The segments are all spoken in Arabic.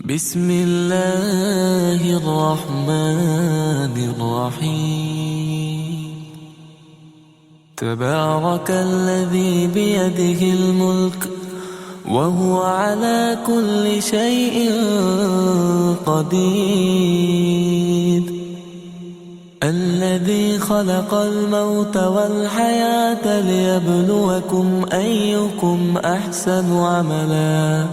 بسم الله الرحمن الرحيم. تبارك الذي بيده الملك وهو على كل شيء قدير. الذي خلق الموت والحياة ليبلوكم أيكم أحسن عملا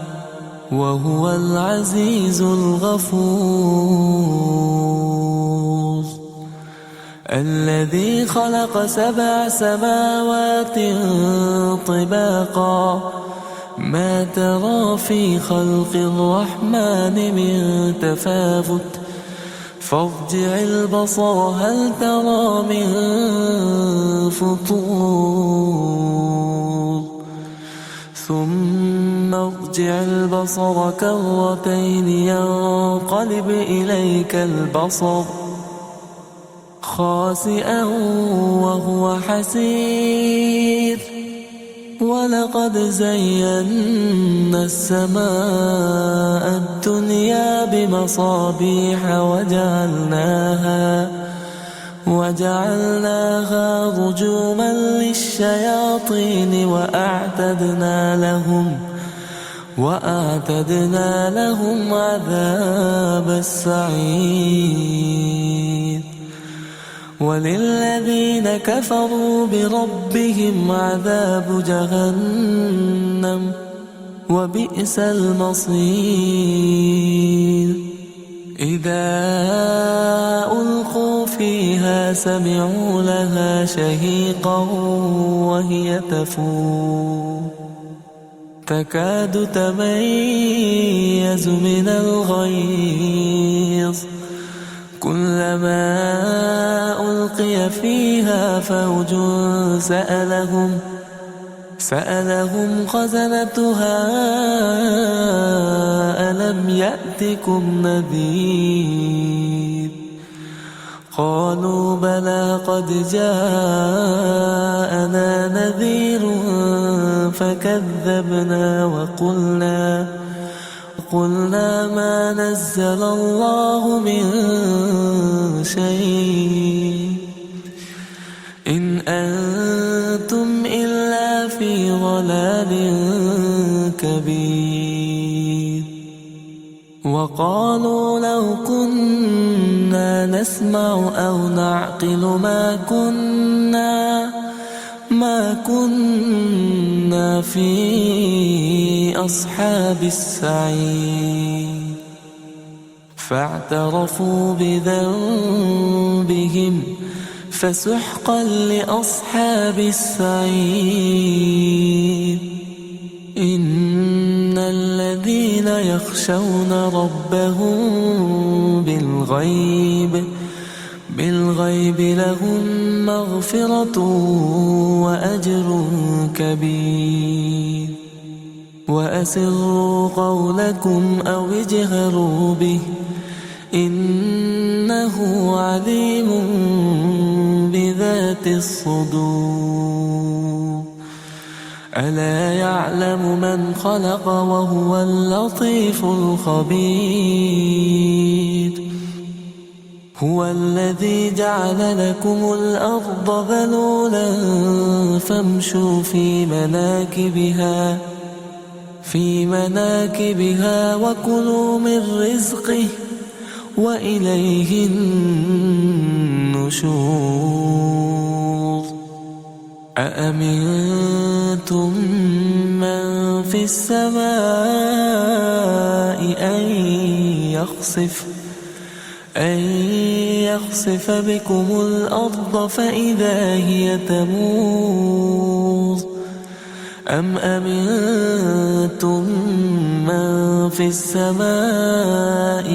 وهو العزيز الغفور. الذي خلق 7 سماوات طباقا ما ترى في خلق الرحمن من تفاوت فارجع البصر هل ترى من فطور ثم ارجع البصر كرتين ينقلب إليك البصر خاسئا وهو حسير. ولقد زينا السماء الدنيا بمصابيح وجعلناها رجوما للشياطين وأعتدنا لهم عذاب السعير. وللذين كفروا بربهم عذاب جهنم وبئس المصير. إذا ألقوا فيها سمعوا لها شهيقا وهي تفور تكاد تميز من الغيظ كلما ألقي فيها فوج سألهم خزنتها ألم يأتكم نذير قالوا بلى قد جاءنا نذير فكذبنا وقلنا ما نزل الله من شيء إن أنتم إلا في ضلال كبير. وقالوا لو كنا نسمع أو نعقل ما كنا في أصحاب السعير. فاعترفوا بذنبهم فسحقا لأصحاب السعير. إن الذين يخشون ربهم بالغيب لهم مغفرة وأجر كبير. وأسروا قولكم أو اجهروا به إنه عليم بذات الصدور. ألا يعلم من خلق وهو اللطيف الخبير. هو الذي جعل لكم الأرض ذلولا فامشوا في مناكبها وكلوا من رزقه وإليه النشور. أأمنتم من في السماء أن يخسف بكم الأرض فإذا هي تمور أم أمنتم من في السماء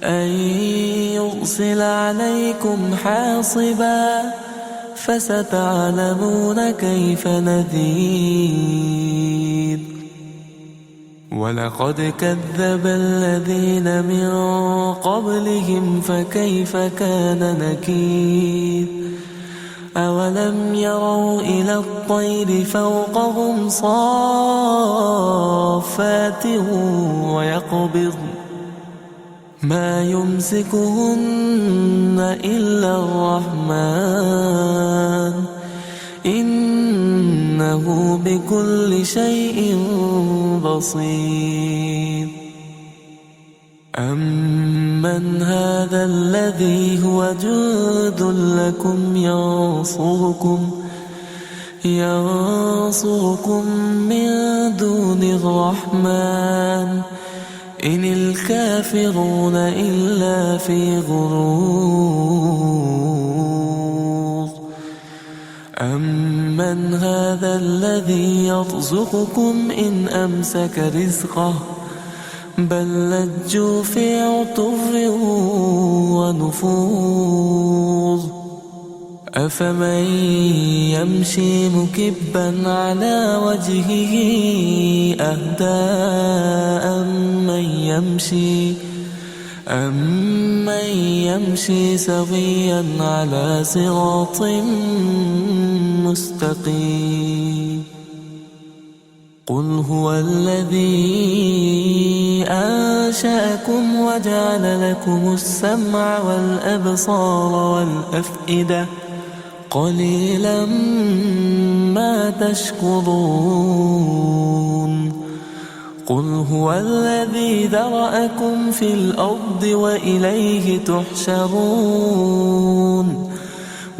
أن يرسل عليكم حاصبا فستعلمون كيف نذير. ولقد كذب الذين من قبلهم فكيف كان نكير. أولم يروا إلى الطير فوقهم صافات ويقبضن ما يمسكهن إلا الرحمن إنه بكل شيء بصير أمن هذا الذي هو جند لكم ينصركم من دون الرحمن إن الكافرون إلا في غرور أمن هذا الذي يرزقكم إن أمسك رزقه بل لجوا في عتو ونفور أفمن يمشي مكبا على وجهه أهدى أمن يمشي سويا على صراط مستقيم قل هو الذي أنشأكم وجعل لكم السمع والأبصار والأفئدة قليلا ما تشكرون قل هو الذي ذرأكم في الأرض وإليه تحشرون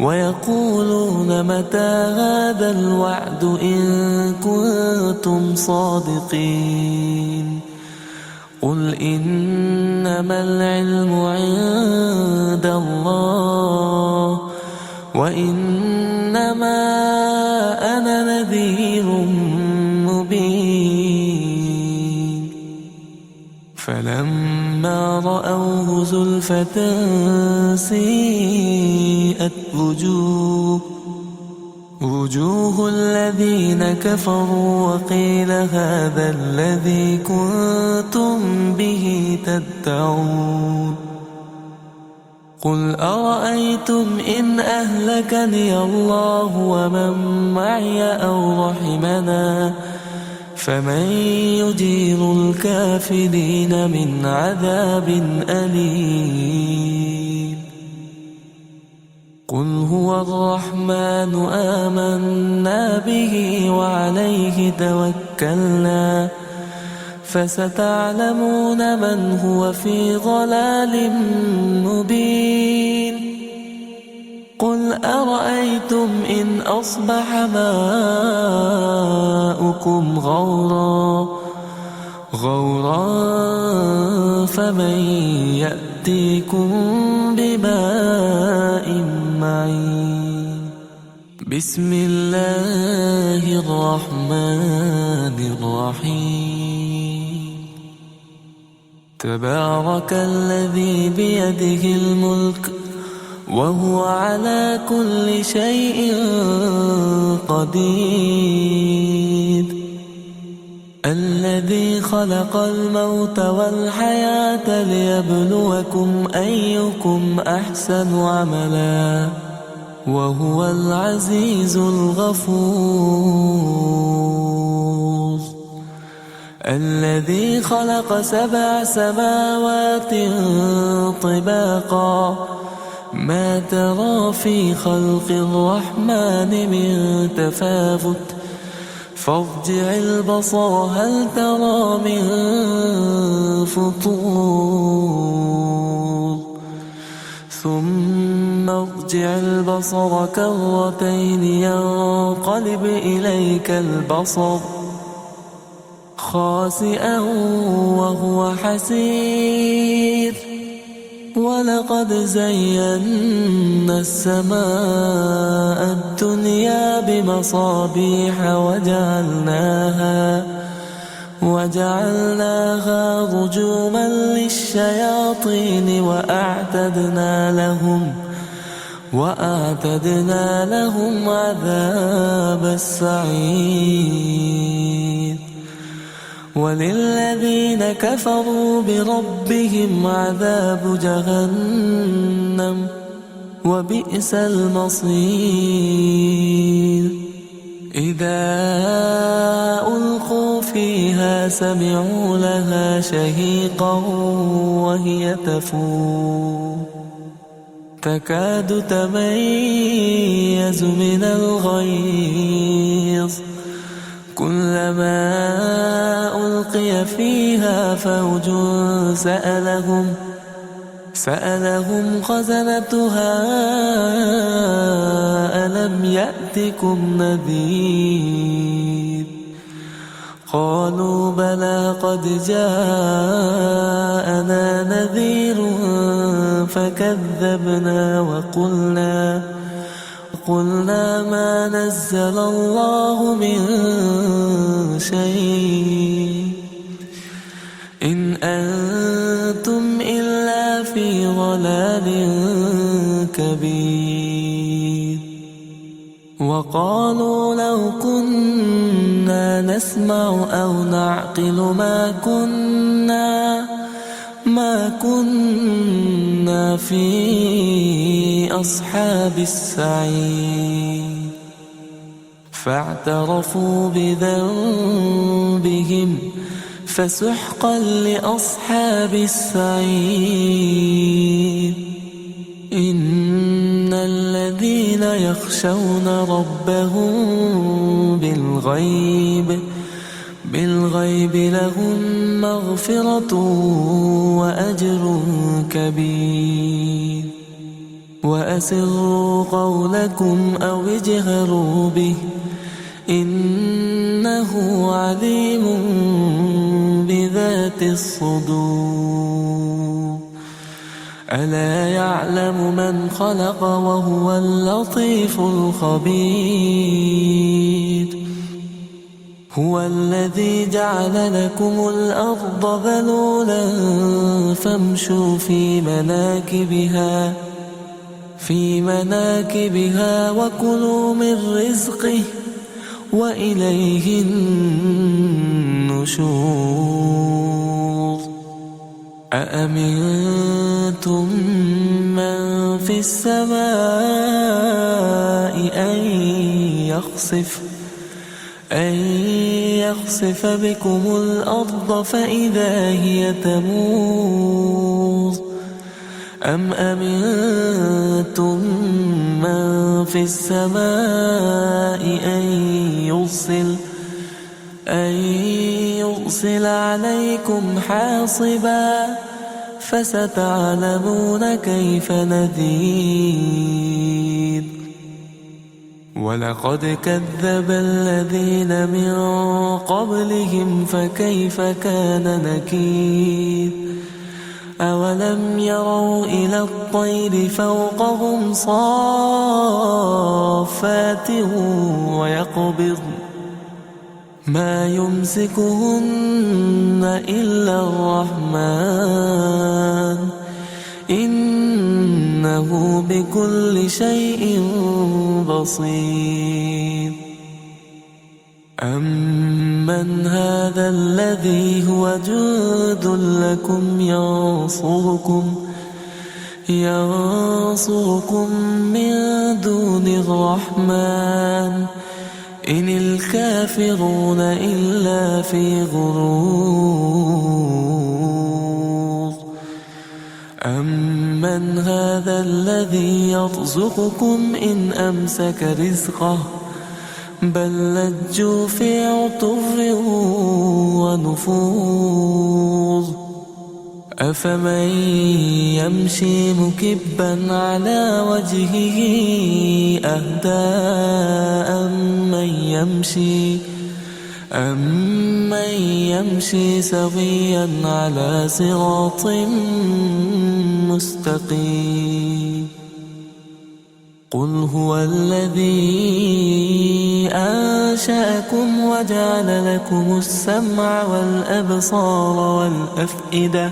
ويقولون متى هذا الوعد إن كنتم صادقين قل إنما العلم عند الله وإنما أنا نذير مبين فلما رأوه زلفة سيئت وجوه الذين كفروا وقيل هذا الذي كنتم به تدعون قل أرأيتم إن أهلكني الله ومن معي أو رحمنا فمن يجير الكافرين من عذاب أليم قل هو الرحمن آمنا به وعليه توكلنا فستعلمون من هو في ضلال مبين قل أرأيتم إن أصبح ماؤكم غورا فمن يأتيكم بماء معين بسم الله الرحمن الرحيم تبارك الذي بيده الملك وهو على كل شيء قدير الذي خلق الموت والحياة ليبلوكم أيكم أحسن عملا وهو العزيز الغفور الذي خلق 7 سماوات طباقا ما ترى في خلق الرحمن من تفاوت فارجع البصر هل ترى من فطور ثم ارجع البصر كرتين ينقلب إليك البصر خاسئا وهو حسير ولقد زينا السماء الدنيا بمصابيح وجعلناها رجوما للشياطين وأعتدنا لهم عذاب السعير وللذين كفروا بربهم عذاب جهنم وبئس المصير. إذا ألقوا فيها سمعوا لها شهيقا وهي تفور تكاد تميز من الغيظ كلما ألقي فيها فوج سألهم خزنتها ألم يأتكم نذير قالوا بلى قد جاءنا نذير فكذبنا وقلنا ما نزل الله من شيء إن أنتم إلا في ضلال كبير. وقالوا لو كنا نسمع أو نعقل ما كنا في أصحاب السعير فاعترفوا بذنبهم فسحقا لأصحاب السعير. إن الذين يخشون ربهم بالغيب لهم مغفرة وأجر كبير. وأسروا قولكم أو اجهروا به إنه عليم بذات الصدور. ألا يعلم من خلق وهو اللطيف الخبير. هو الذي جعل لكم الأرض ذلولا فامشوا في مناكبها وكلوا من رزقه وإليه النشور. أأمنتم من في السماء أن يخسف بكم الأرض فإذا هي تمور أم أمنتم من في السماء أن يرسل عليكم حاصبا فستعلمون كيف نذير. ولقد كذب الذين من قبلهم فكيف كان نكير. أولم يروا إلى الطير فوقهم صافات ويقبضن ما يمسكهن إلا الرحمن إنه بكل شيء بصير. أمن هذا الذي هو جند لكم ينصركم من دون الرحمن إن الكافرون إلا في غرور. أمن هذا الذي يرزقكم إن أمسك رزقه بل لجوا في عتو ونفور. أفمن يمشي مكبا على وجهه أهدى أمن يمشي سويا على صراط مستقيم. قل هو الذي أنشأكم وجعل لكم السمع والأبصار والأفئدة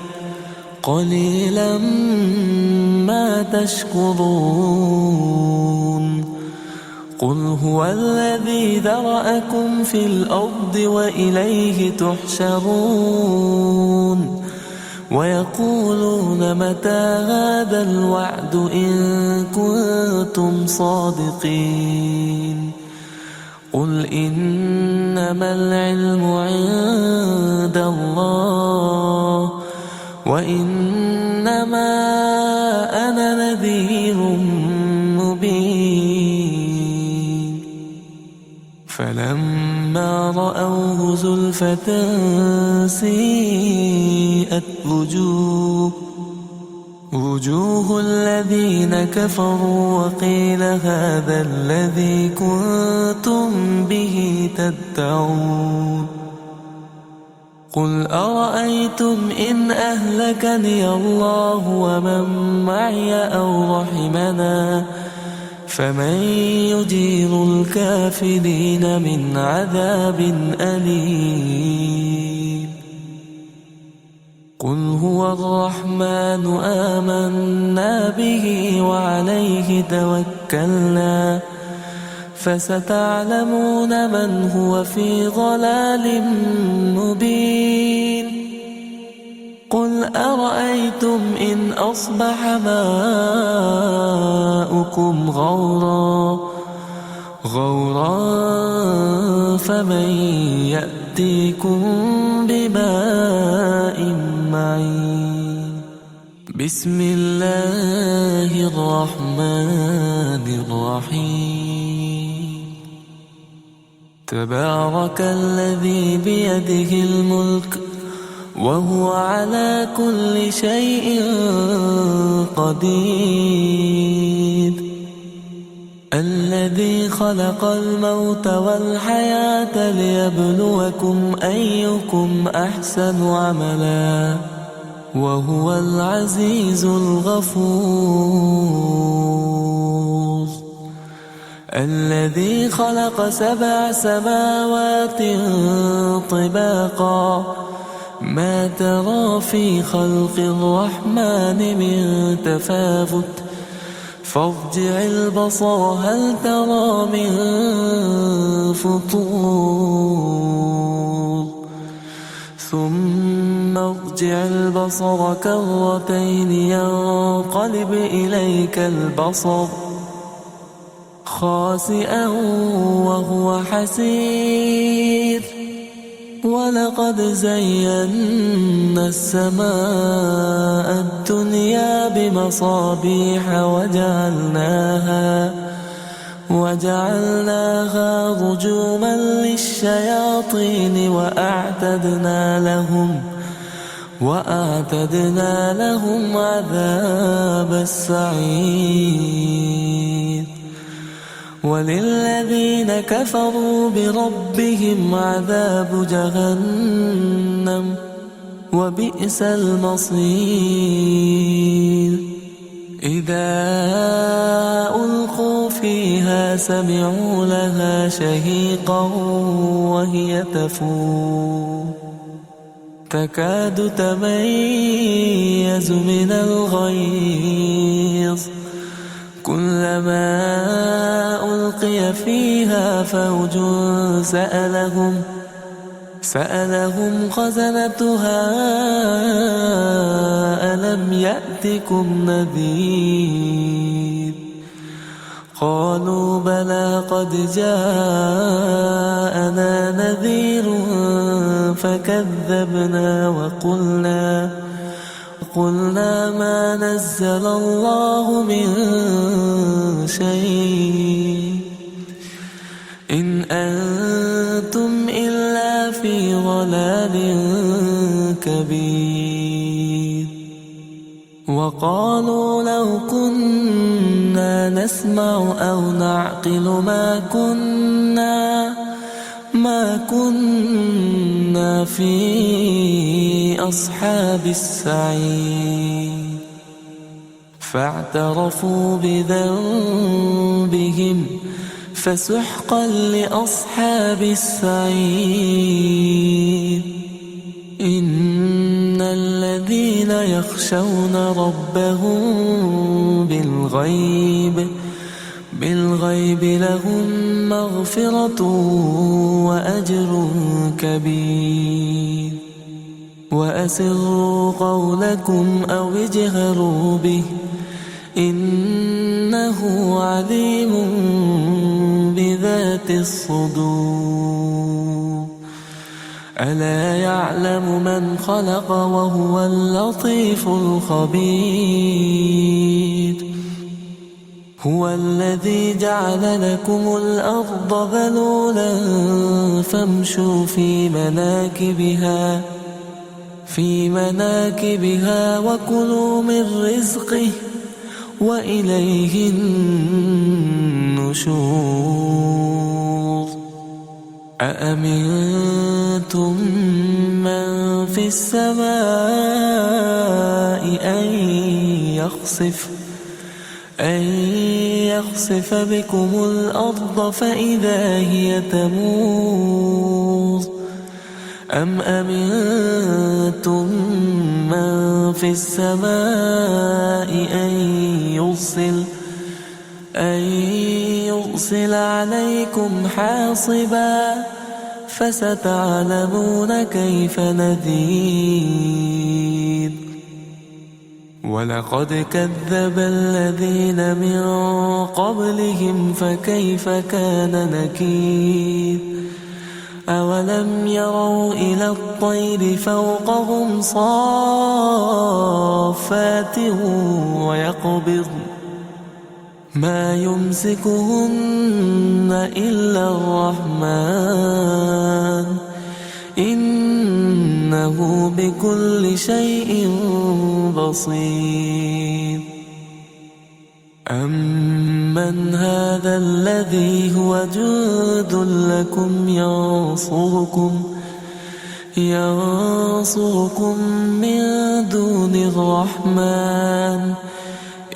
قليلا ما تشكرون. قل هو الذي ذرأكم في الأرض وإليه تحشرون. ويقولون متى هذا الوعد إن كنتم صادقين قل إنما العلم عند الله وإنما أنا نذير مبين فلما رأوه زلفة سيئت وجوه الذين كفروا وقيل هذا الذي كنتم به تدعون قل أرأيتم إن أهلكني الله ومن معي أو رحمنا فمن يجير الكافرين من عذاب أليم قل هو الرحمن آمنا به وعليه توكلنا فستعلمون من هو في ضلال مبين قل أرأيتم إن أصبح ماؤكم غورا فمن يأتيكم بماء معين بسم الله الرحمن الرحيم تبارك الذي بيده الملك وهو على كل شيء قدير الذي خلق الموت والحياة ليبلوكم أيكم أحسن عملا وهو العزيز الغفور الذي خلق 7 سماوات طباقا ما ترى في خلق الرحمن من تفاوت فارجع البصر هل ترى من فطور ثم ارجع البصر كرتين ينقلب إليك البصر خاسئا وهو حسير ولقد زينا السماء الدنيا بمصابيح وجعلناها رجوما للشياطين وأعتدنا لهم عذاب السعير وللذين كفروا بربهم عذاب جهنم وبئس المصير إذا ألقوا فيها سمعوا لها شهيقا وهي تفور تكاد تميز من الغيظ كلما ألقي فيها فوج سألهم خزنتها ألم يأتكم نذير قالوا بلى قد جاءنا نذير فكذبنا وقلنا ما نزل الله من شيء إن أنتم إلا في ضلال كبير وقالوا لو كنا نسمع أو نعقل ما كنا في أصحاب السعير فاعترفوا بذنبهم فسحقا لأصحاب السعير إن الذين يخشون ربهم بالغيب لهم مغفرة وأجر كبير وأسروا قولكم أو اجهروا به إنه عليم بذات الصدور ألا يعلم من خلق وهو اللطيف الخبير هو الذي جعل لكم الأرض ذلولا فامشوا في مناكبها وكلوا من رزقه وإليه النشور أأمنتم من في السماء أن يخسف بكم الأرض فإذا هي تمور أم أمنتم من في السماء أن يرسل عليكم حاصبا فستعلمون كيف نذير ولقد كذب الذين من قبلهم فكيف كان نكير أولم يروا إلى الطير فوقهم صافات ويقبضن ما يمسكهن إلا الرحمن إنه بكل شيء بصير أمن هذا الذي هو جند لكم ينصركم من دون الرحمن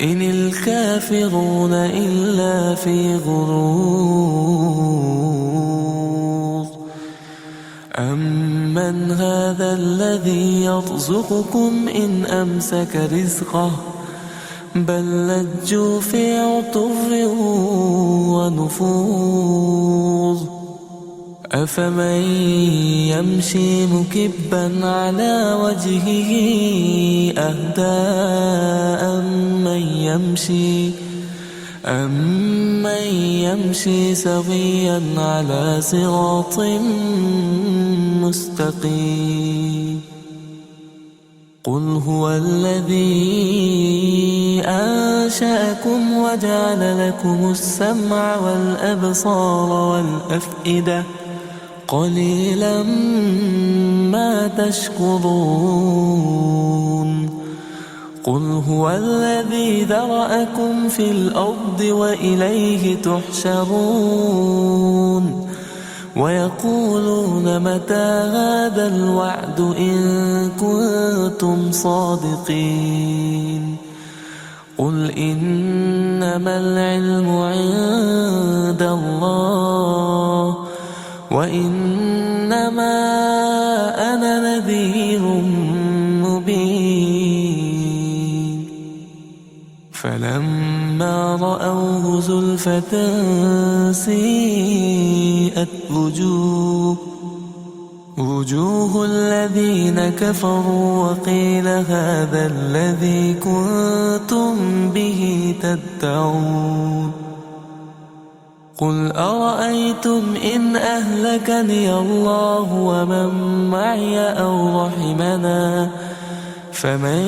إن الكافرون إلا في غرور أمن هذا الذي يرزقكم إن أمسك رزقه بل لجوا في عتو ونفور أفمن يمشي مكبا على وجهه أهدى أمن يمشي سويا على صراط مستقيم قل هو الذي أنشأكم وجعل لكم السمع والأبصار والأفئدة قليلا ما تشكرون قل هو الذي ذرأكم في الأرض وإليه تحشرون ويقولون متى هذا الوعد إن كنتم صادقين قل إنما العلم عند الله وإنما أنا نذير مبين فلما رأوه زلفة سيئت وجوه الذين كفروا وقيل هذا الذي كنتم به تدعون قل أرأيتم إن أهلكني الله ومن معي أو رحمنا فمن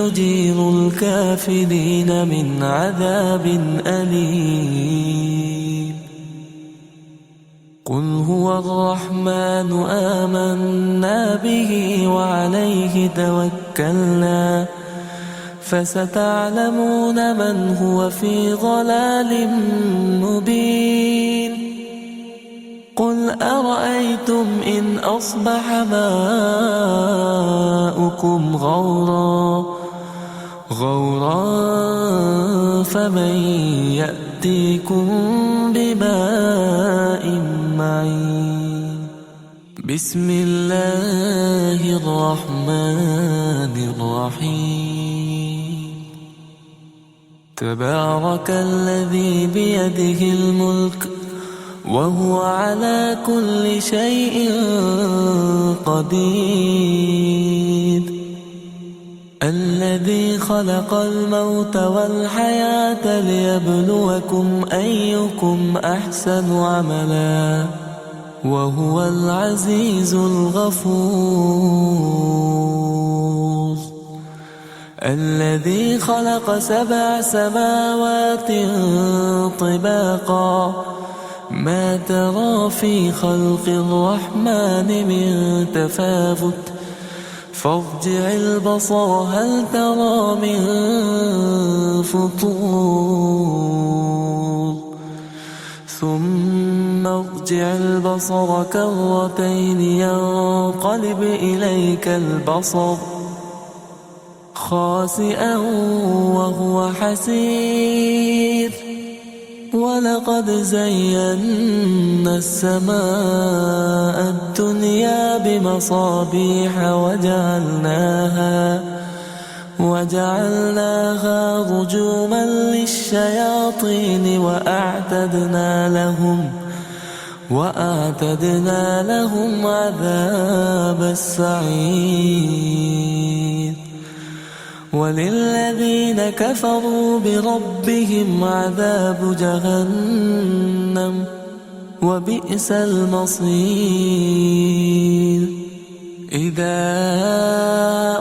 يجير الكافرين من عذاب أليم قل هو الرحمن آمنا به وعليه توكلنا فستعلمون من هو في ضلال مبين قل أرأيتم إن أصبح ماؤكم غورا فمن يأتيكم بماء معين بسم الله الرحمن الرحيم تبارك الذي بيده الملك وهو على كل شيء قدير الذي خلق الموت والحياة ليبلوكم أيكم أحسن عملا وهو العزيز الغفور. الذي خلق 7 سماوات طباقا ما ترى في خلق الرحمن من تفاوت فارجع البصر هل ترى من فطور ثم ارجع البصر كرتين ينقلب إليك البصر خاسئا وهو حسير ولقد زينا السماء الدنيا بمصابيح وجعلناها رجوما للشياطين وأعتدنا لهم عذاب السعير. وللذين كفروا بربهم عذاب جهنم وبئس المصير. إذا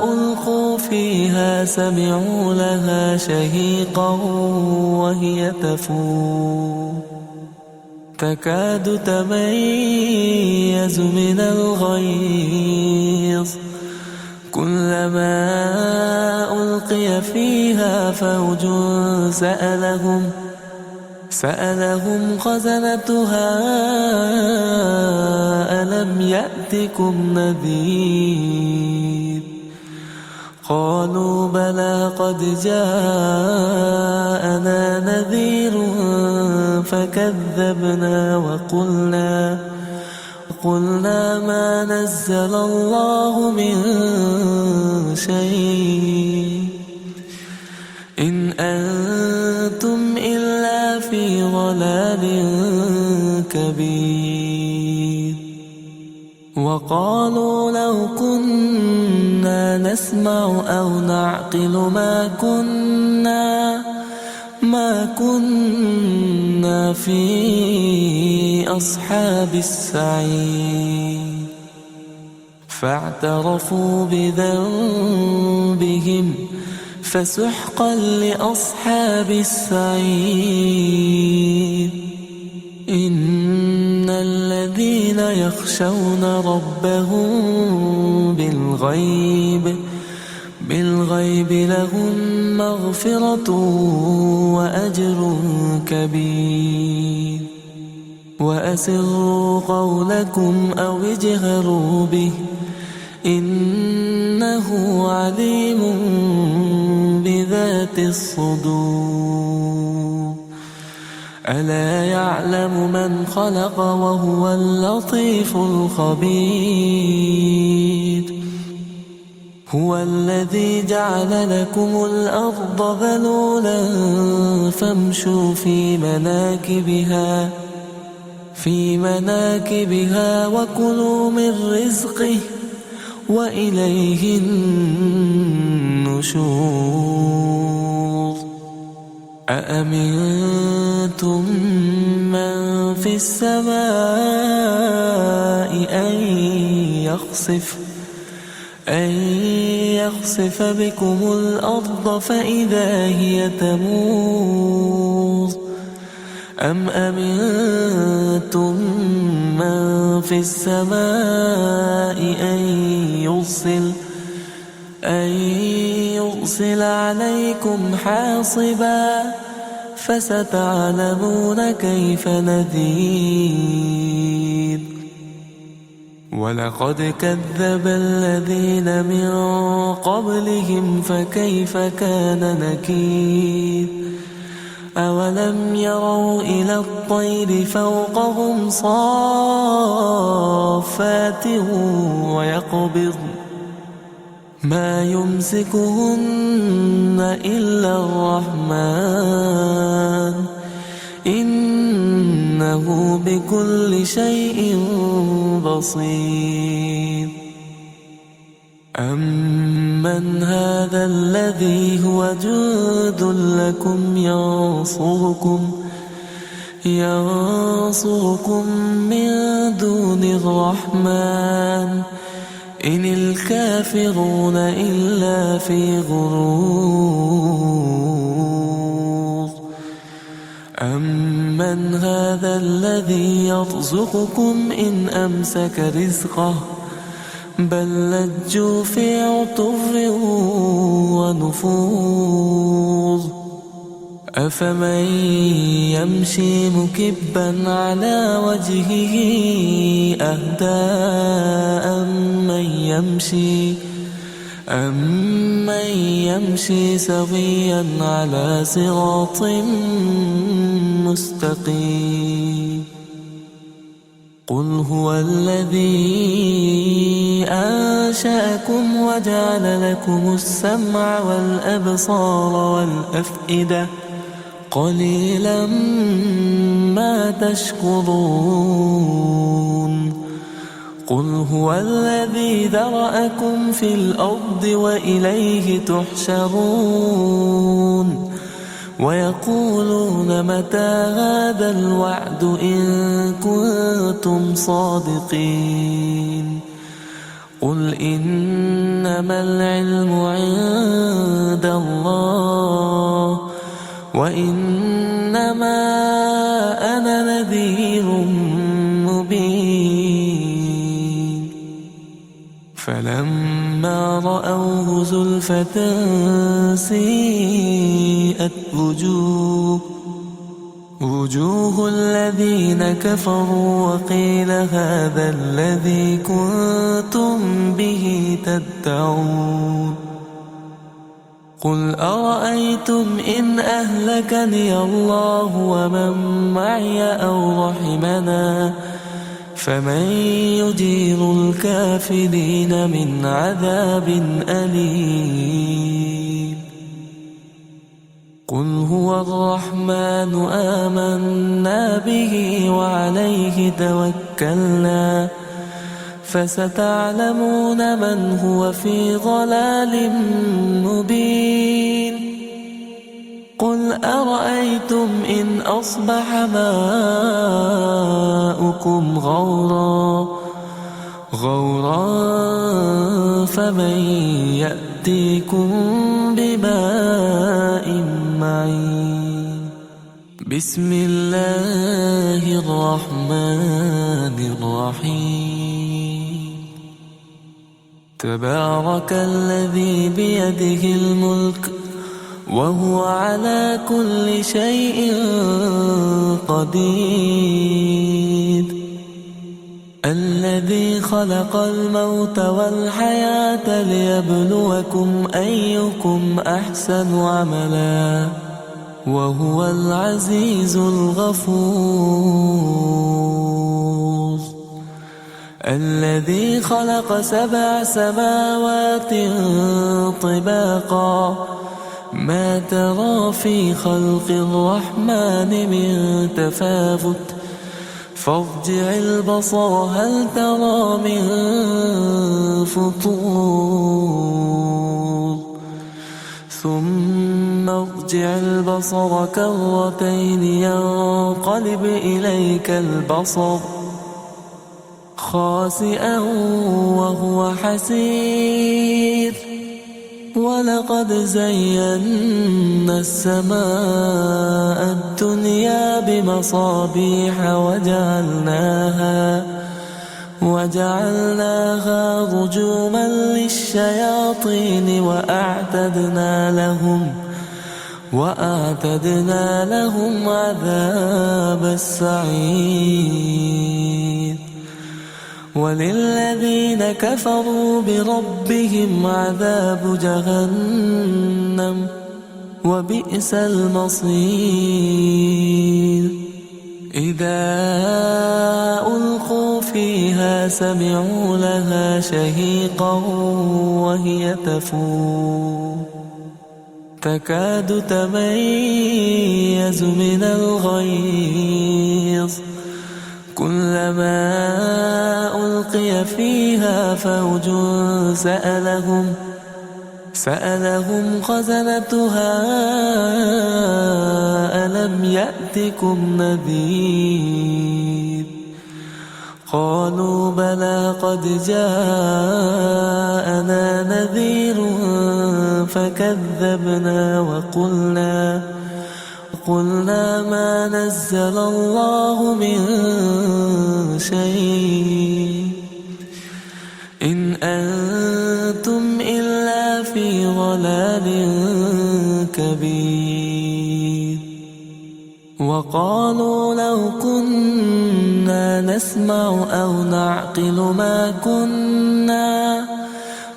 ألقوا فيها سمعوا لها شهيقا وهي تفور تكاد تميز من الغيظ كلما ألقي فيها فوج سألهم خزنتها ألم يأتكم نذير قالوا بلى قد جاءنا نذير فكذبنا وقلنا ما نزل الله من شيء إن أنتم إلا في ضلال كبير. وقالوا لو كنا نسمع أو نعقل ما كنا في أصحاب السعير. فاعترفوا بذنبهم فسحقا لأصحاب السعير. إن الذين يخشون ربهم بالغيب لهم مغفرة وأجر كبير. وأسروا قولكم أو اجهروا به إنه عليم بذات الصدور. ألا يعلم من خلق وهو اللطيف الخبير. هو الذي جعل لكم الأرض ذلولا فامشوا في مناكبها وكلوا من رزقه وإليه النشور. أأمنتم من في السماء أن يخسف بكم الأرض فإذا هي تمور أم أمنتم من في السماء أن يرسل عليكم حاصبا فستعلمون كيف نذير. ولقد كذب الذين من قبلهم فكيف كان نكير. أولم يروا إلى الطير فوقهم صافات ويقبضن ما يمسكهن إلا الرحمن إنه بكل شيء بصير. أمن هذا الذي هو جند لكم ينصركم من دون الرحمن إن الكافرون إلا في غرور أمن هذا الذي يرزقكم إن أمسك رزقه بل لجوا في عتو ونفور أفمن يمشي مكبا على وجهه أهدى أمن يمشي سويا على صراط مستقيم قل هو الذي أنشأكم وجعل لكم السمع والأبصار والأفئدة قليلا ما تشكرون قل هو الذي ذرأكم في الأرض وإليه تحشرون ويقولون متى هذا الوعد إن كنتم صادقين قل إنما العلم عند الله وإنما أنا نذير مبين فلما رأوه زلفة سيئت وجوه الذين كفروا وقيل هذا الذي كنتم به تدعون قل أرأيتم إن أهلكني الله ومن معي أو رحمنا فمن يجير الكافرين من عذاب أليم قل هو الرحمن آمنا به وعليه توكلنا فستعلمون من هو في ضلال مبين قل أرأيتم إن أصبح ماؤكم غورا فمن يأتيكم بماء معين بسم الله الرحمن الرحيم تبارك الذي بيده الملك وهو على كل شيء قدير الذي خلق الموت والحياة ليبلوكم أيكم أحسن عملا وهو العزيز الغفور الذي خلق 7 سماوات طباقا ما ترى في خلق الرحمن من تفاوت فارجع البصر هل ترى من فطور ثم ارجع البصر كرتين ينقلب إليك البصر خاسئا وهو حسير ولقد زينا السماء الدنيا بمصابيح وجعلناها رجوما للشياطين وأعتدنا لهم عذاب السعير وللذين كفروا بربهم عذاب جهنم وبئس المصير إذا ألقوا فيها سمعوا لها شهيقا وهي تفور تكاد تميز من الغيظ كلما ألقي فيها فوج سألهم خزنتها ألم يأتكم نذير قالوا بلى قد جاءنا نذير فكذبنا وقلنا ما نزل الله من شيء إن أنتم إلا في ضلال كبير وقالوا لو كنا نسمع أو نعقل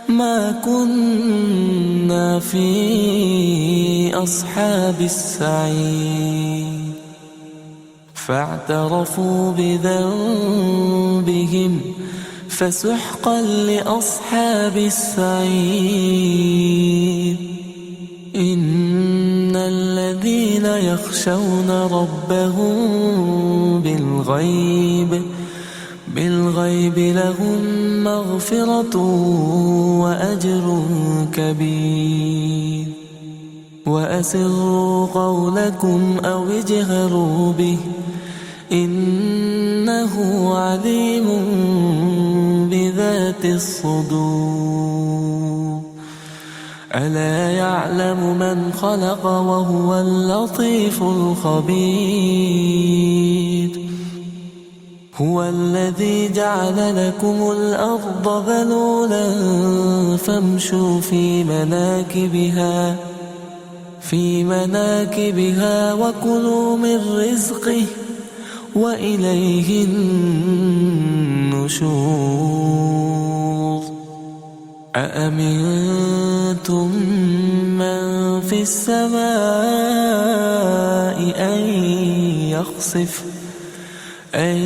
ما كنا في أصحاب السعير فاعترفوا بذنبهم فسحقا لأصحاب السعير إن الذين يخشون ربهم بالغيب لهم مغفرة وأجر كبير وأسروا قولكم أو اجهروا به إنه عليم بذات الصدور ألا يعلم من خلق وهو اللطيف الخبير هو الذي جعل لكم الأرض ذلولا فامشوا في مناكبها وكلوا من رزقه وإليه النشور أأمنتم من في السماء أن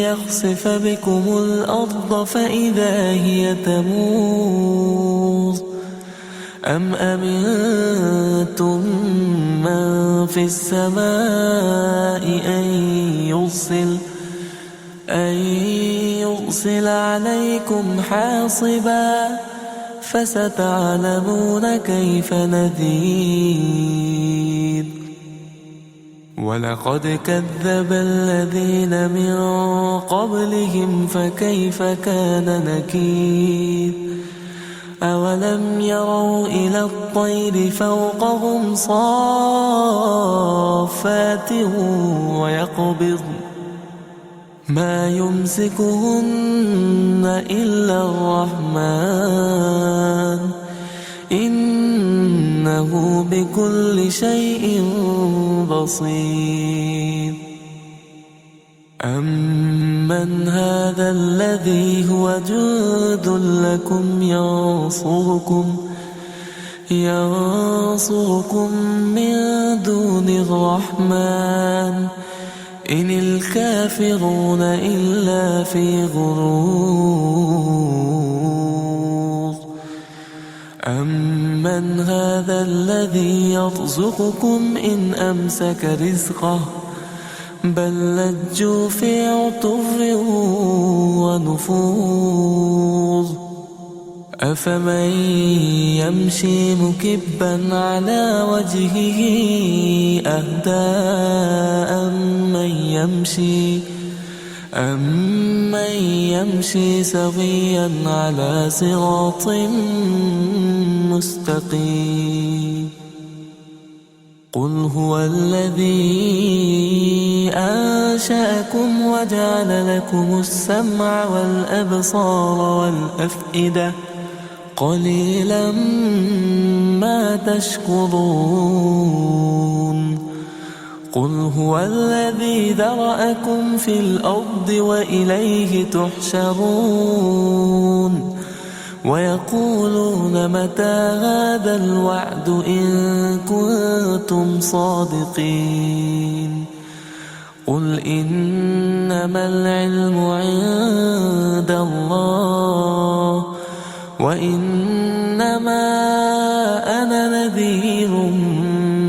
يخسف بكم الأرض فإذا هي تمور أم أمنتم من في السماء أن يرسل عليكم حاصبا فستعلمون كيف نذير ولقد كذب الذين من قبلهم فكيف كان نكير أولم يروا إلى الطير فوقهم صافات ويقبضن ما يمسكهن إلا الرحمن إنه بكل شيء بصير أمن هذا الذي هو جند لكم ينصركم من دون الرحمن إن الكافرون إلا في غرور أمن هذا الذي يرزقكم إن أمسك رزقه بل لجوا في عتو ونفور أفمن يمشي مكبا على وجهه أهدى أمن يمشي سويا على صراط مستقيم قل هو الذي أنشأكم وجعل لكم السمع والأبصار والأفئدة قليلا ما تشكرون قل هو الذي ذرأكم في الأرض وإليه تحشرون ويقولون متى هذا الوعد إن كنتم صادقين قل إنما العلم عند الله وإنما أنا نذير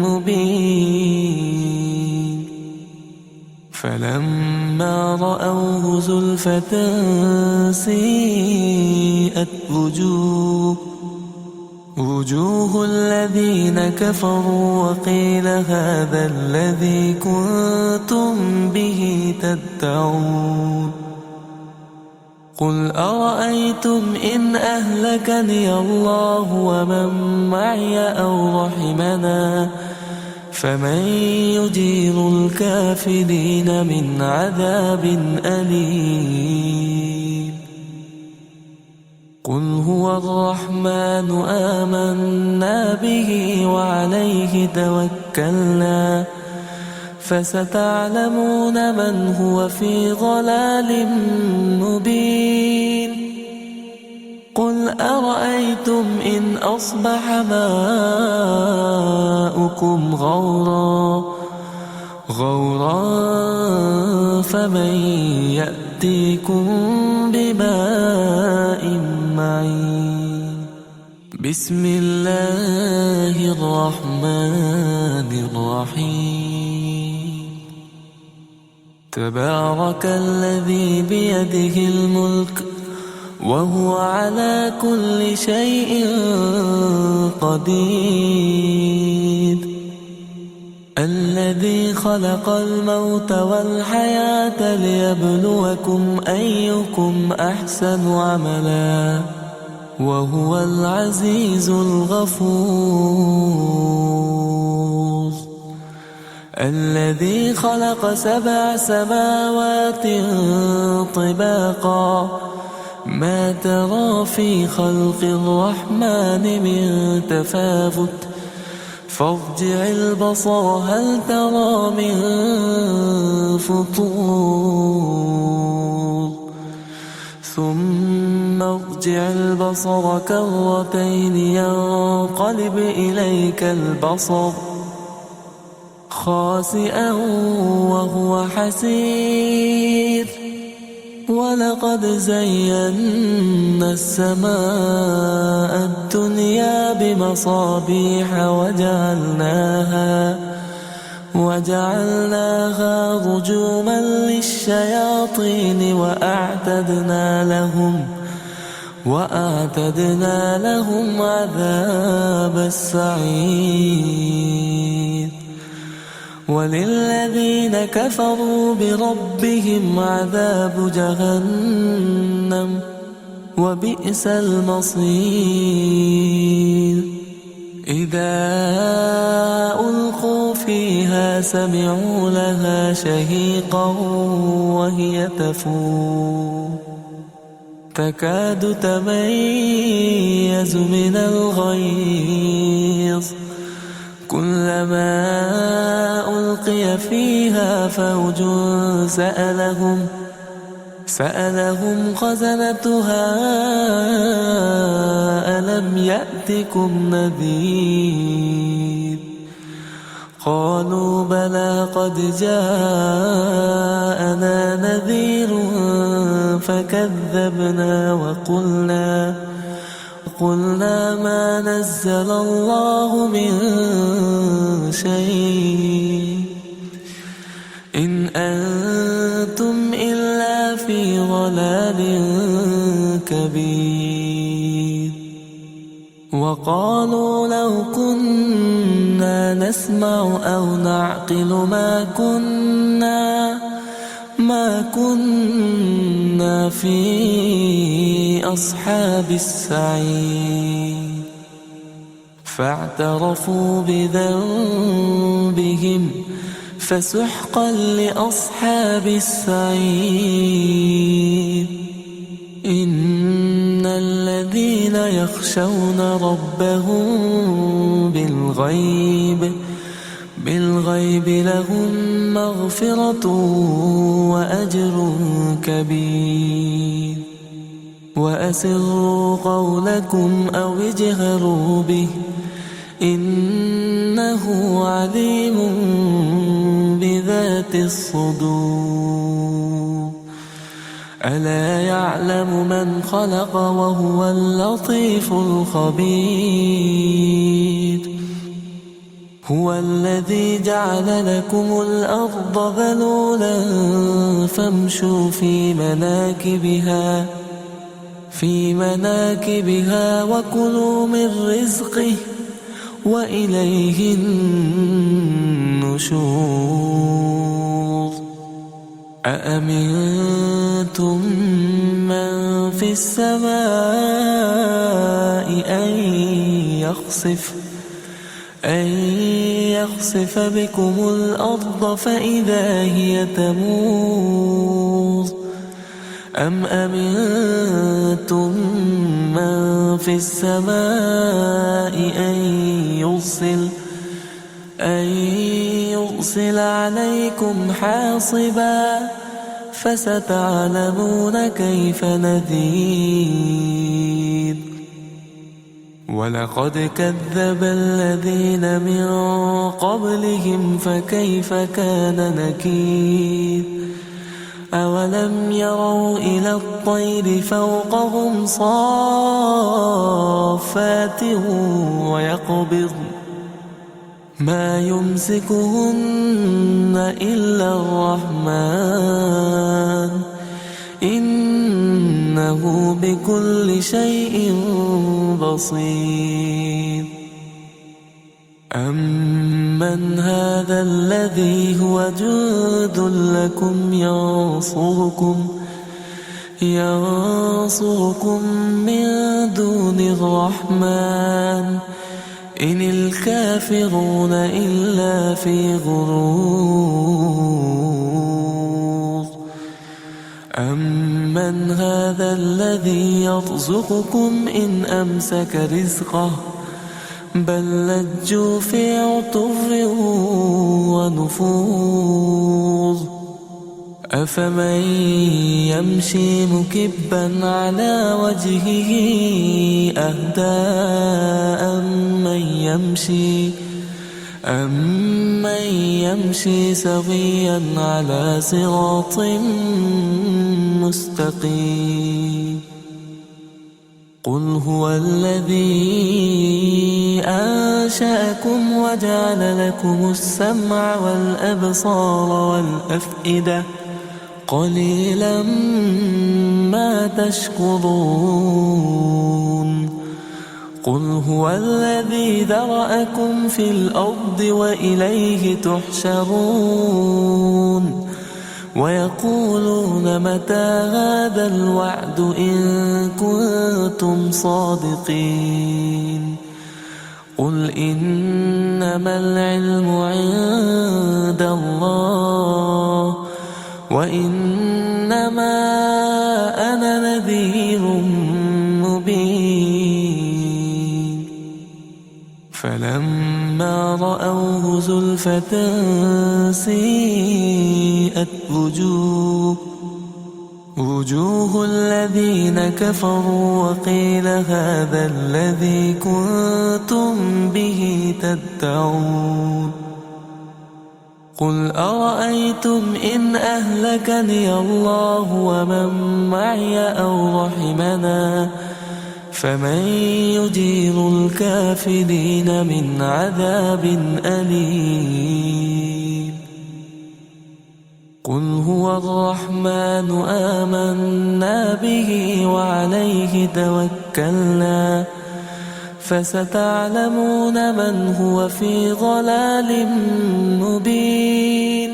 مبين فلما رأوه زلفة سيئت وجوه الذين كفروا وقيل هذا الذي كنتم به تدعون قل أرأيتم إن أهلكني الله ومن معي أو رحمنا فمن يجير الكافرين من عذاب أليم قل هو الرحمن آمنا به وعليه توكلنا فستعلمون من هو في ضلال مبين قل أرأيتم إن أصبح ماؤكم غورا فمن يأتيكم بماء معين بسم الله الرحمن الرحيم تبارك الذي بيده الملك وهو على كل شيء قدير الذي خلق الموت والحياة ليبلوكم أيكم أحسن عملا وهو العزيز الغفور الذي خلق 7 سماوات طباقا ما ترى في خلق الرحمن من تفاوت فارجع البصر هل ترى من فطور ثم ارجع البصر كرتين ينقلب إليك البصر خاسئا وهو حسير ولقد زينا السماء الدنيا بمصابيح وجعلناها رجوما للشياطين وأعتدنا لهم عذاب السعير وللذين كفروا بربهم عذاب جهنم وبئس المصير إذا ألقوا فيها سمعوا لها شهيقا وهي تفور تكاد تميز من الغيظ كلما ألقي فيها فوج سألهم خزنتها ألم يأتكم نذير قالوا بلى قد جاءنا نذير فكذبنا وقلنا ما نزل الله من شيء إن أنتم إلا في ضلال كبير وقالوا لو كنا نسمع أو نعقل ما كنا في أصحاب السعير فاعترفوا بذنبهم فسحقا لأصحاب السعير إن الذين يخشون ربهم بالغيب لهم مغفرة وأجر كبير وأسروا قولكم أو اجهروا به إنه عليم بذات الصدور ألا يعلم من خلق وهو اللطيف الخبير هو الذي جعل لكم الأرض ذلولا فامشوا في مناكبها وكلوا من رزقه وإليه النشور أأمنتم من في السماء أن يخسف بكم الأرض فإذا هي تمور أم أمنتم من في السماء أن يرسل عليكم حاصبا فستعلمون كيف نذير ولقد كذب الذين من قبلهم فكيف كان نكير أولم يروا إلى الطير فوقهم صافات ويقبضن ما يمسكهن إلا الرحمن إنه بكل شيء بصير أمن هذا الذي هو جند لكم ينصركم من دون الرحمن إن الكافرون إلا في غرور أمن هذا الذي يرزقكم إن أمسك رزقه بل لجوا في عتو ونفور أفمن يمشي مكبا على وجهه أهدى أمن يمشي سويا على صراط مستقيم قل هو الذي أنشأكم وجعل لكم السمع والأبصار والأفئدة قليلا ما تشكرون قل هو الذي ذرأكم في الأرض وإليه تحشرون ويقولون متى هذا الوعد إن كنتم صادقين قل إنما العلم عند الله وإنما أنا نذير مبين فلما رأوه زلفة سيئت وجوه الذين كفروا وقيل هذا الذي كنتم به تدعون قل أرأيتم إن أهلكني الله ومن معي أو رحمنا فمن يجير الكافرين من عذاب أليم قل هو الرحمن آمنا به وعليه توكلنا فستعلمون من هو في ضلال مبين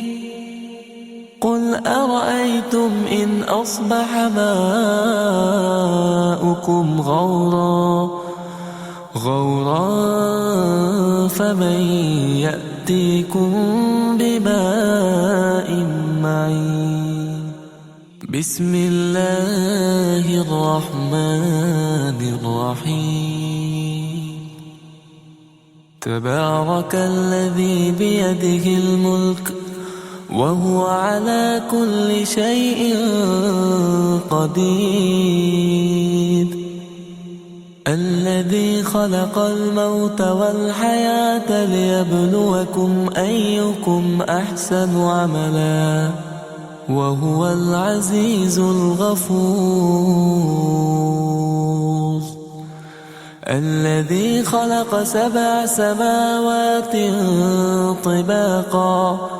قل أرأيتم إن أصبح ماؤكم غورا فمن يأتيكم بماء معين بسم الله الرحمن الرحيم تبارك الذي بيده الملك وهو على كل شيء قدير الذي خلق الموت والحياة ليبلوكم أيكم أحسن عملا وهو العزيز الغفور الذي خلق 7 سماوات طباقا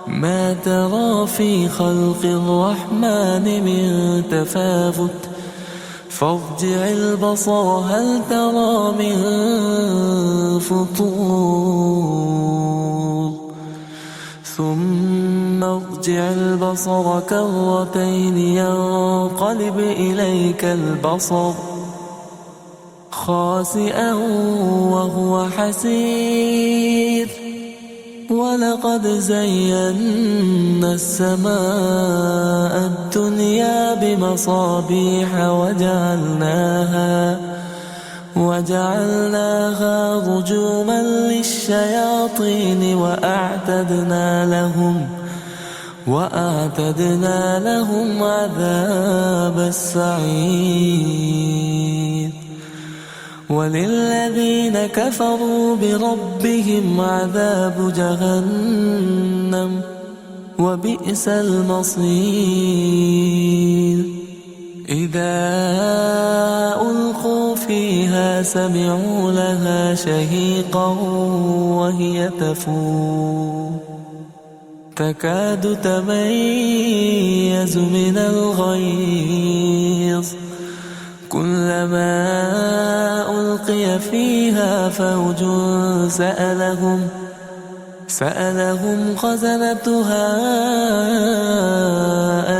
ما ترى في خلق الرحمن من تفاوت فارجع البصر هل ترى من الفطور ثم ارجع البصر كرتين ينقلب إليك البصر خاسئا وهو حسير ولقد زينا السماء الدنيا بمصابيح وجعلناها رجوما للشياطين وأعتدنا لهم عذاب السعير وللذين كفروا بربهم عذاب جهنم وبئس المصير إذا ألقوا فيها سمعوا لها شهيقا وهي تفور تكاد تميز من الغيظ كلما ألقي فيها فوج سألهم خزنتها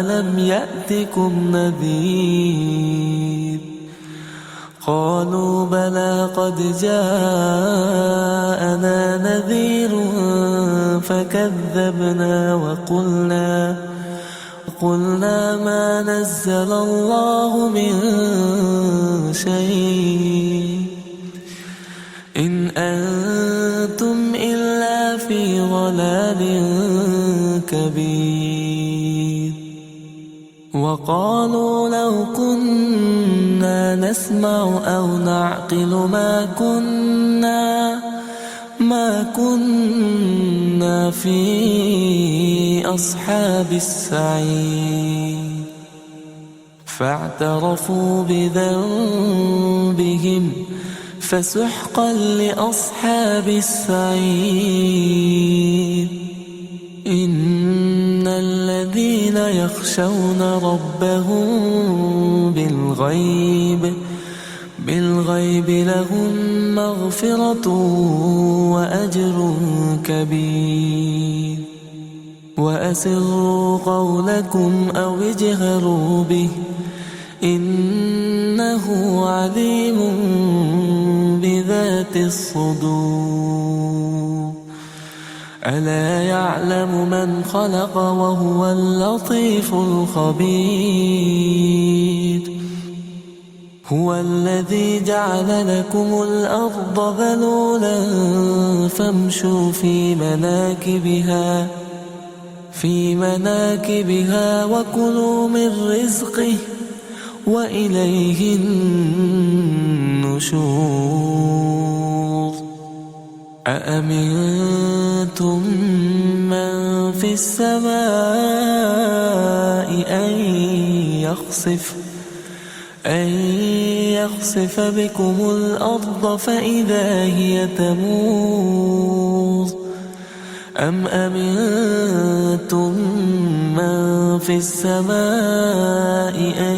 ألم يأتكم نذير قالوا بلى قد جاءنا نذير فكذبنا وقلنا ما نزل الله من شيء إن أنتم إلا في ضلال كبير وقالوا لو كنا نسمع أو نعقل ما كنا في أصحاب السعير فاعترفوا بذنبهم فسحقا لأصحاب السعير إن الذين يخشون ربهم بالغيب لهم مغفرة وأجر كبير وأسروا قولكم أو اجهروا به إنه عليم بذات الصدور ألا يعلم من خلق وهو اللطيف الخبير هو الذي جعل لكم الأرض ذلولا فامشوا في مناكبها وكلوا من رزقه وإليه النشور أأمنتم من في السماء أن يخسف بكم الأرض فإذا هي تمور أم أمنتم من في السماء أن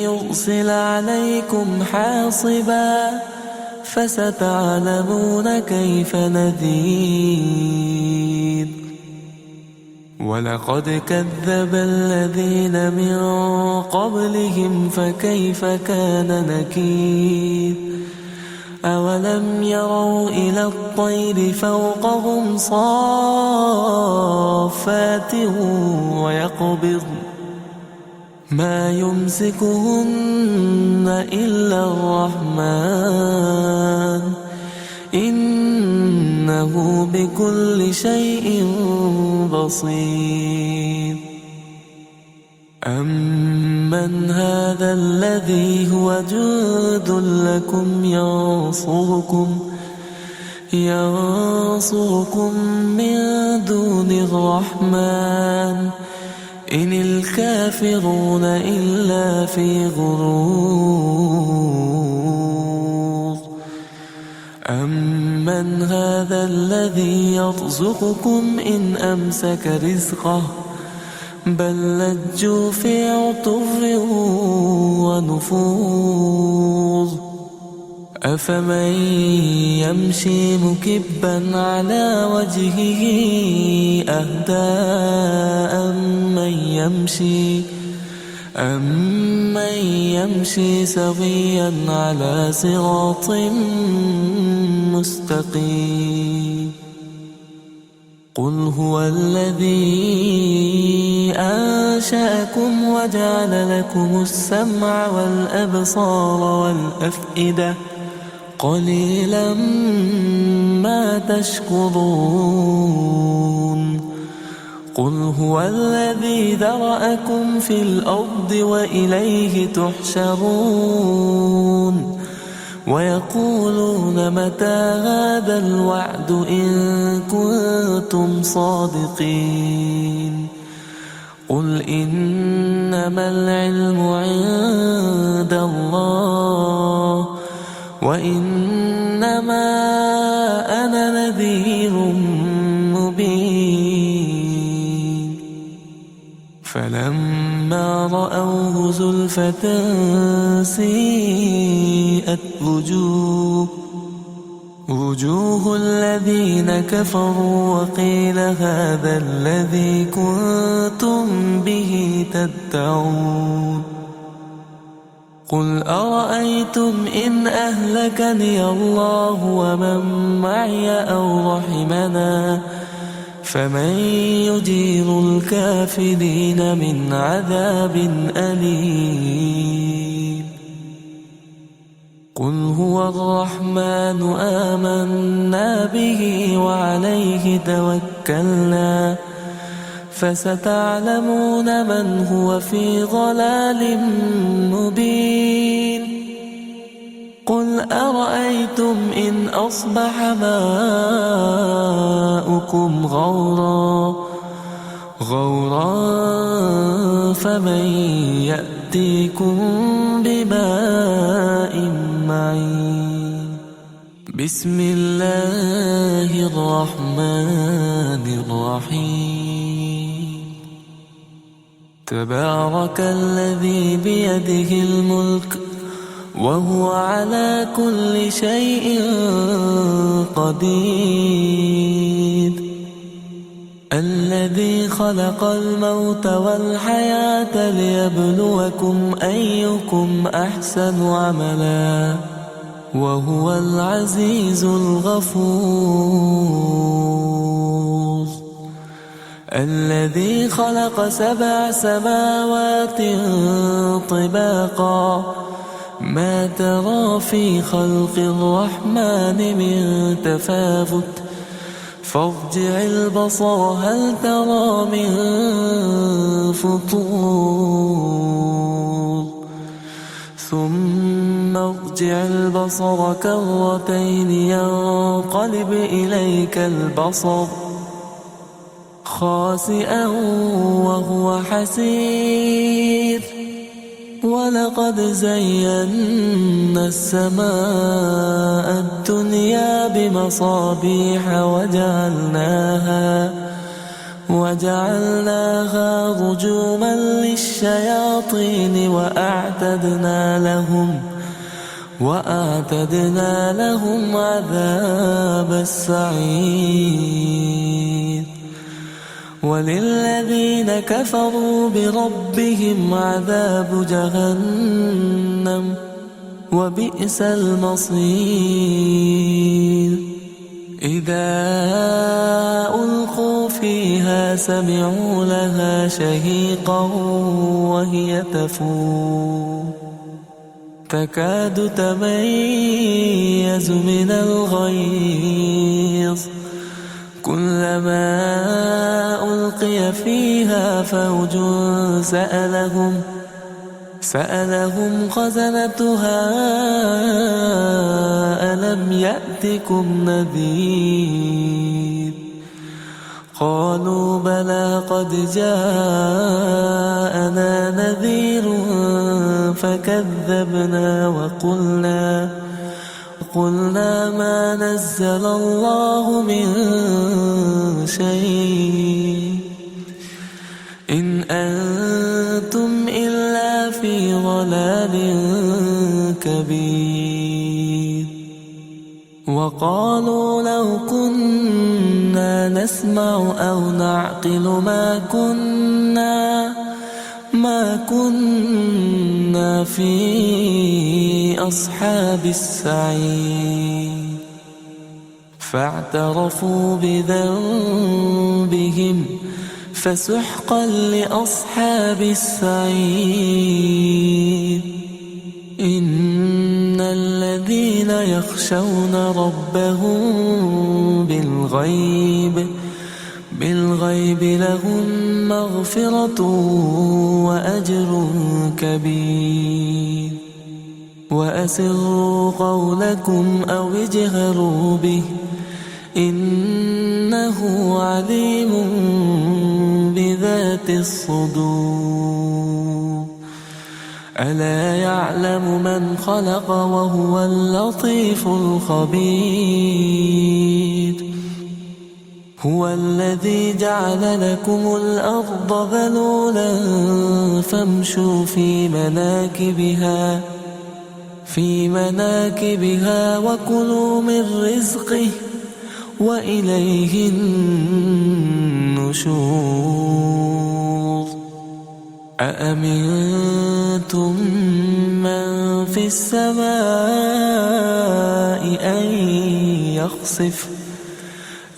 يرسل عليكم حاصبا فستعلمون كيف نذير ولقد كذب الذين من قبلهم فكيف كان نكير أولم يروا إلى الطير فوقهم صافات ويقبضن ما يمسكهن إلا الرحمن إنه بكل شيء بصير أمن هذا الذي هو جند لكم ينصركم من دون الرحمن إن الكافرون إلا في غرور أمن هذا الذي يرزقكم إن أمسك رزقه بل لجوا في عتو ونفور أفمن يمشي مكبا على وجهه أهدى أمن يمشي سويا على صراط مستقيم قل هو الذي أنشأكم وجعل لكم السمع والأبصار والأفئدة قليلا ما تشكرون قل هو الذي ذرأكم في الأرض وإليه تحشرون ويقولون متى هذا الوعد إن كنتم صادقين قل إنما العلم عند الله وإنما أنا نذير مبين فلما رأوه زلفة سيئت وجوه الذين كفروا وقيل هذا الذي كنتم به تدعون قل أرأيتم إن أهلكني الله ومن معي أو رحمنا فمن يجير الكافرين من عذاب أليم قل هو الرحمن آمنا به وعليه توكلنا فستعلمون من هو في ضلال مبين قل أرأيتم إن أصبح ماؤكم غورا فمن يأتيكم بماء معين بسم الله الرحمن الرحيم تبارك الذي بيده الملك وهو على كل شيء قدير الذي خلق الموت والحياة ليبلوكم أيكم أحسن عملا وهو العزيز الغفور الذي خلق 7 سماوات طباقا ما ترى في خلق الرحمن من تفاوت فارجع البصر هل ترى من فطور ثم ارجع البصر كرتين ينقلب إليك البصر خاسئا وهو حسير ولقد زينا السماء الدنيا بمصابيح وجعلناها رجوما للشياطين وأعتدنا لهم عذاب السعير وللذين كفروا بربهم عذاب جهنم وبئس المصير إذا ألقوا فيها سمعوا لها شهيقا وهي تفور تكاد تميز من الغيظ كلما ألقي فيها فوج سألهم خزنتها ألم يأتكم نذير قالوا بلى قد جاءنا نذير فكذبنا وقلنا ما نزل الله من شيء إن أنتم إلا في ضلال كبير وقالوا لو كنا نسمع أو نعقل ما كنا في أصحاب السعير فاعترفوا بذنبهم فسحقا لأصحاب السعير إن الذين يخشون ربهم بالغيب لهم مغفرة وأجر كبير وأسروا قولكم أو اجهروا به إنه عليم بذات الصدور ألا يعلم من خلق وهو اللطيف الخبير هو الذي جعل لكم الأرض ذلولا فامشوا في مناكبها وكلوا من رزقه وإليه النشور أأمنتم من في السماء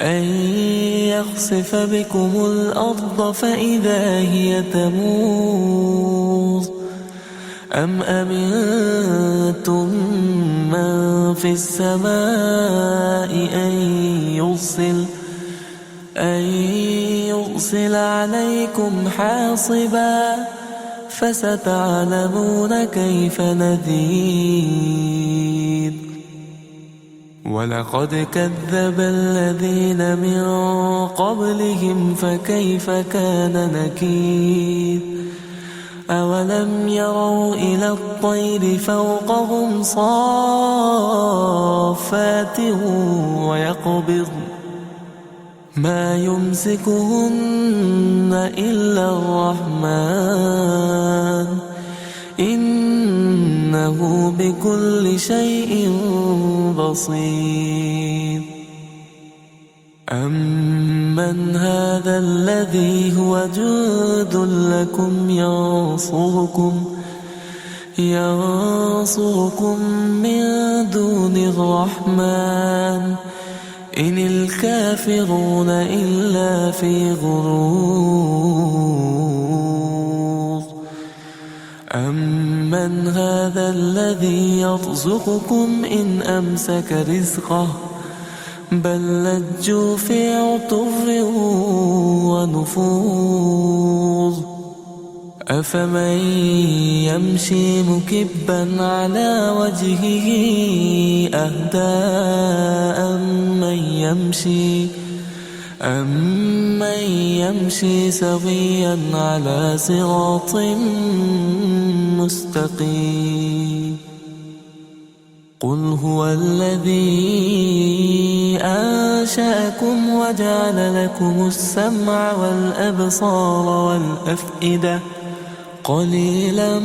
أن يخسف بكم الأرض فإذا هي تمور أم أمنتم من في السماء أن يرسل عليكم حاصبا فستعلمون كيف نذير ولقد كذب الذين من قبلهم فكيف كان نكير أولم يروا إلى الطير فوقهم صافات ويقبضن ما يمسكهن إلا الرحمن إنه بكل شيء بصير أمن هذا الذي هو جند لكم ينصركم من دون الرحمن إن الكافرون إلا في غرور أمن هذا الذي يرزقكم إن أمسك رزقه بل لجوا في عتو ونفور أفمن يمشي مكبا على وجهه أهدى أمن يمشي سويا على صراط مستقيم قل هو الذي أنشأكم وجعل لكم السمع والأبصار والأفئدة قليلا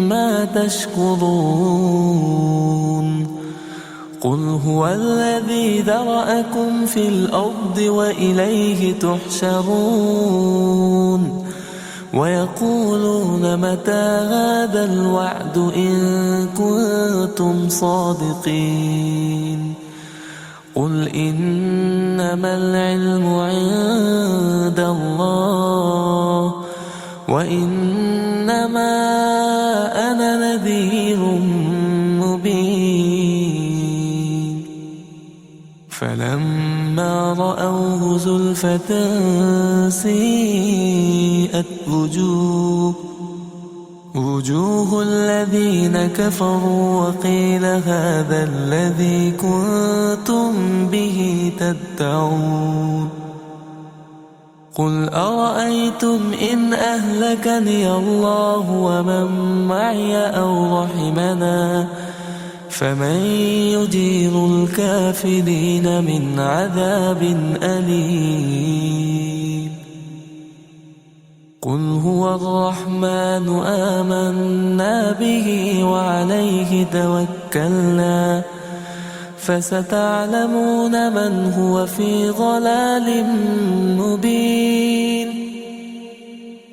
ما تشكرون قل هو الذي ذرأكم في الأرض وإليه تحشرون ويقولون متى هذا الوعد إن كنتم صادقين قل إنما العلم عند الله وإنما أنا نذير مبين فلما رأوه زلفة سيئت وجوه الذين كفروا وقيل هذا الذي كنتم به تدعون قل أرأيتم إن أهلكني الله ومن معي أو رحمنا فمن يجير الكافرين من عذاب أليم قل هو الرحمن آمنا به وعليه توكلنا فستعلمون من هو في ضلال مبين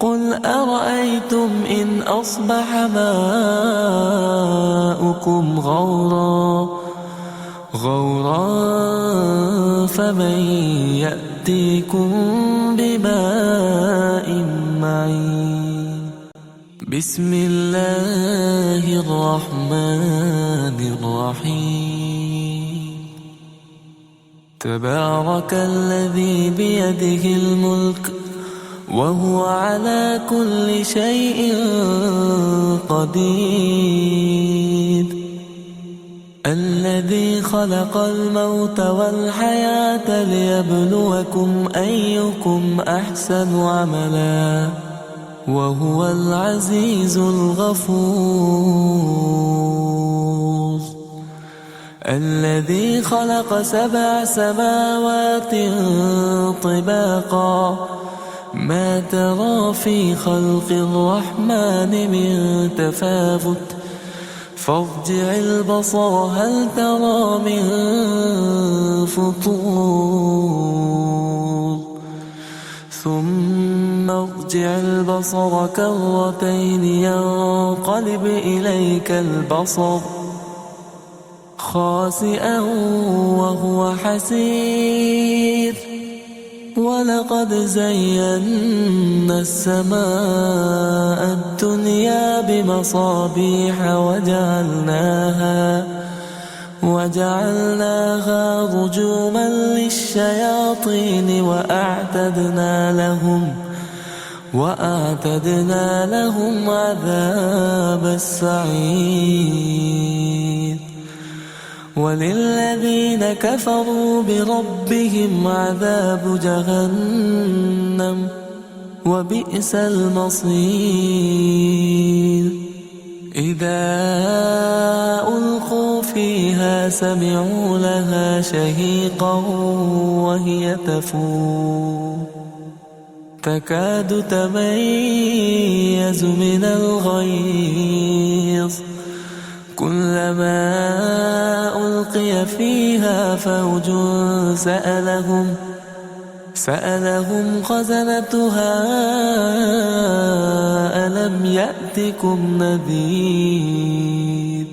قل أرأيتم إن أصبح ماؤكم غورا فمن يأتيكم بماء معين بسم الله الرحمن الرحيم تبارك الذي بيده الملك وهو على كل شيء قدير الذي خلق الموت والحياة ليبلوكم أيكم أحسن عملا وهو العزيز الغفور الذي خلق 7 سماوات طباقا ما ترى في خلق الرحمن من تفاوت فارجع البصر هل ترى من فطور ثم ارجع البصر كرتين ينقلب إليك البصر خاسئا وهو حسير ولقد زينا السماء الدنيا بمصابيح وجعلناها رجوما للشياطين وأعتدنا لهم عذاب السعير وللذين كفروا بربهم عذاب جهنم وبئس المصير إذا ألقوا فيها سمعوا لها شهيقا وهي تفور تكاد تميز من الغيظ كلما ألقي فيها فوج سألهم خزنتها ألم يأتكم نذير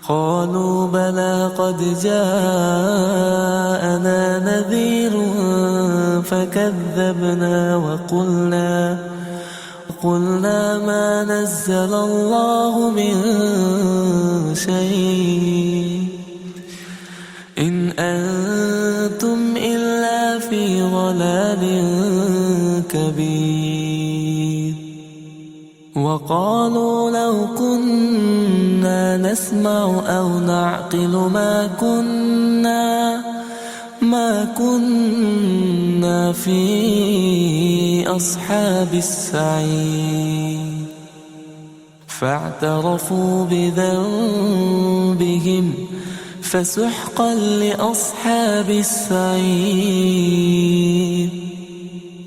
قالوا بلى قد جاءنا نذير فكذبنا وقلنا ما نزل الله من شيء إن أنتم إلا في ضلال كبير وقالوا لو كنا نسمع أو نعقل ما كنا في أصحاب السعير فاعترفوا بذنبهم فسحقا لأصحاب السعير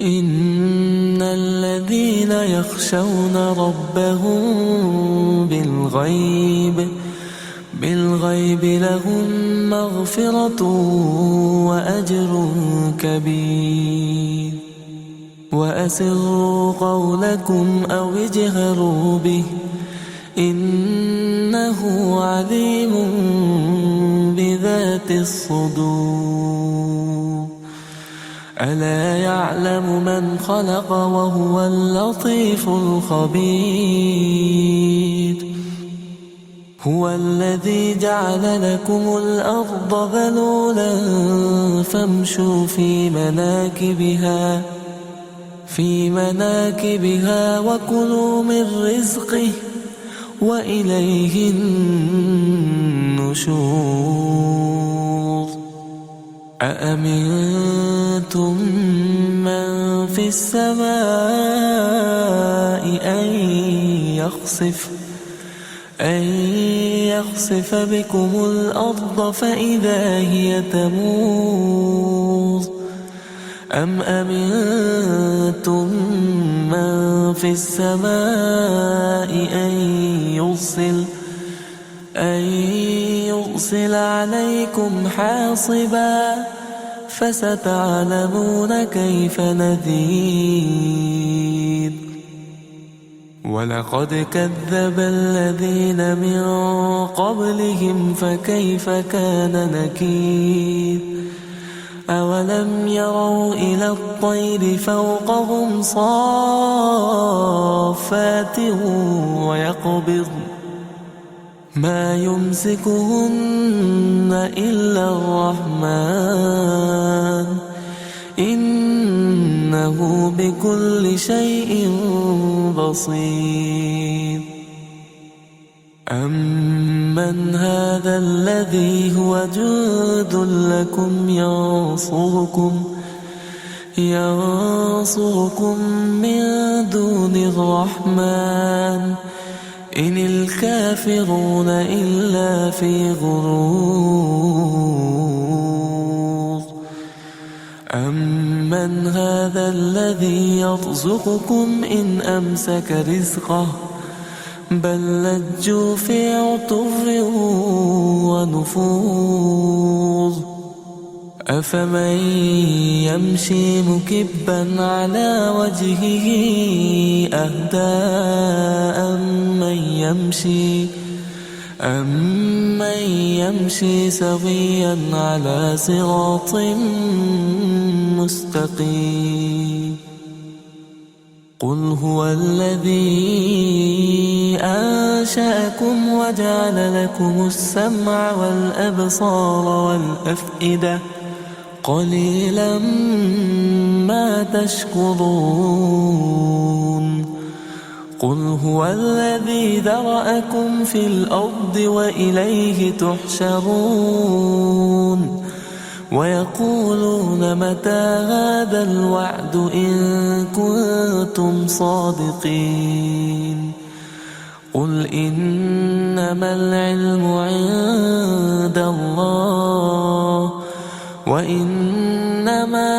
إن الذين يخشون ربهم بالغيب لهم مغفرة وأجر كبير وأسروا قولكم أو اجهروا به إنه عليم بذات الصدور ألا يعلم من خلق وهو اللطيف الخبير هو الذي جعل لكم الأرض ذلولا فامشوا في مناكبها وكلوا من رزقه وإليه النشور أأمنتم من في السماء أن يخسف بكم الأرض فإذا هي تمور أم أمنتم من في السماء أن يرسل عليكم حاصبا فستعلمون كيف نذير ولقد كذب الذين من قبلهم فكيف كان نكير أولم يروا إلى الطير فوقهم صافات ويقبضن ما يمسكهن إلا الرحمن إنه بكل شيء بصير أمن هذا الذي هو جند لكم ينصركم من دون الرحمن إن الكافرون إلا في غرور أمن هذا الذي يرزقكم إن أمسك رزقه بل لجوا في عتو ونفور أفمن يمشي مكبا على وجهه أهدى أمن يمشي سويا على صراط مستقيم قل هو الذي أنشأكم وجعل لكم السمع والأبصار والأفئدة قليلا ما تشكرون قل هو الذي ذرأكم في الأرض وإليه تحشرون ويقولون متى هذا الوعد إن كنتم صادقين قل إنما العلم عند الله وإنما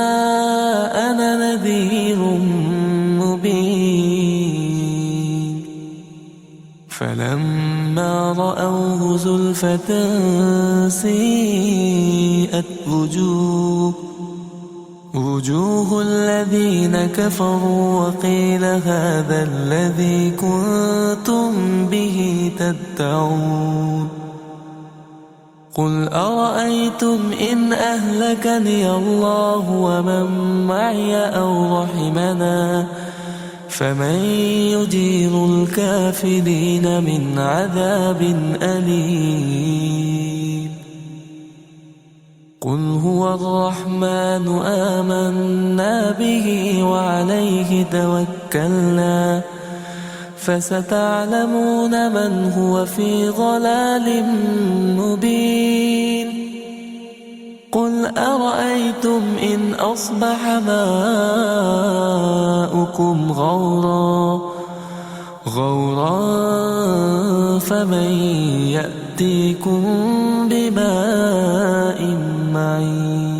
أنا نذير مبين فلما رأوه زلفة سيئت وجوه الذين كفروا وقيل هذا الذي كنتم به تدعون قل أرأيتم إن أهلكني الله ومن معي أو رحمنا فمن يجير الكافرين من عذاب أليم قل هو الرحمن آمنا به وعليه توكلنا فستعلمون من هو في ضلال مبين قل أرأيتم إن أصبح ماؤكم غورا فمن يأتيكم بماء معين